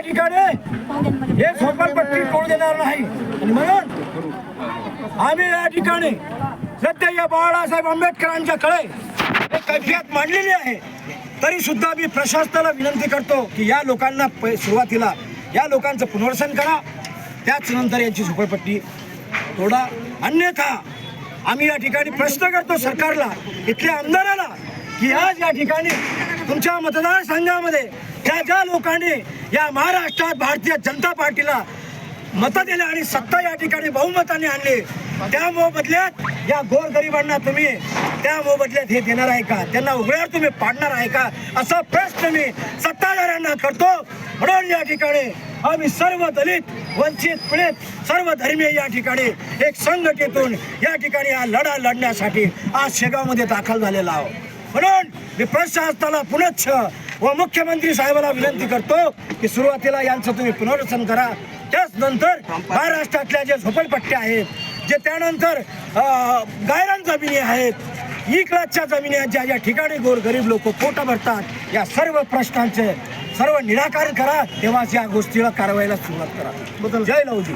ठिकाणी हे झोपडपट्टी करू देणार नाही आणि म्हणून आम्ही या ठिकाणी सध्या या बाळासाहेब आंबेडकरांच्याकडे एक कैफियत मांडलेली आहे। तरी सुद्धा मी प्रशासनाला विनंती करतो की या लोकांना सुरुवातीला या लोकांचं पुनर्वसन करा, त्याच नंतर यांची झोपडपट्टी तोडा। अन्यथा आम्ही या ठिकाणी प्रश्न करतो सरकारला, इथल्या आमदाराला, की आज या ठिकाणी तुमच्या मतदारसंघामध्ये ज्या लोकांनी या महाराष्ट्रात भारतीय जनता पार्टीला मतं दिले आणि सत्ता या ठिकाणी बहुमताने आणली, त्या मोबदल्यात या गोरगरिबांना तुम्ही त्या मोबदल्यात हे देणार आहे का? त्यांना उघड्यावर तुम्ही पाडणार आहे का? असा प्रश्न मी सत्ताधाऱ्यांना करतो। म्हणून या ठिकाणी आम्ही सर्व दलित, वंचित, पीडित, सर्व धर्मीय या ठिकाणी एक संघटनेतून या ठिकाणी हा लढा लढण्यासाठी आज शेगावमध्ये दाखल झालेला आहोत। म्हणून मी प्रशासनाला पुनश्च व मुख्यमंत्री साहेबांना विनंती करतो की सुरुवातीला यांचं तुम्ही पुनर्वसन करा, त्याच नंतर महाराष्ट्रातल्या जे झोपडपट्ट्या आहेत, जे त्यानंतर गायरान जमिनी आहेत, ई क्लासच्या जमिनी आहेत, ज्या ठिकाणी गोरगरीब लोक पोट भरतात, या सर्व प्रश्नांचे सर्व निराकरण करा, तेव्हाच या गोष्टीला कारवाईला सुरुवात करा। जय लवजी।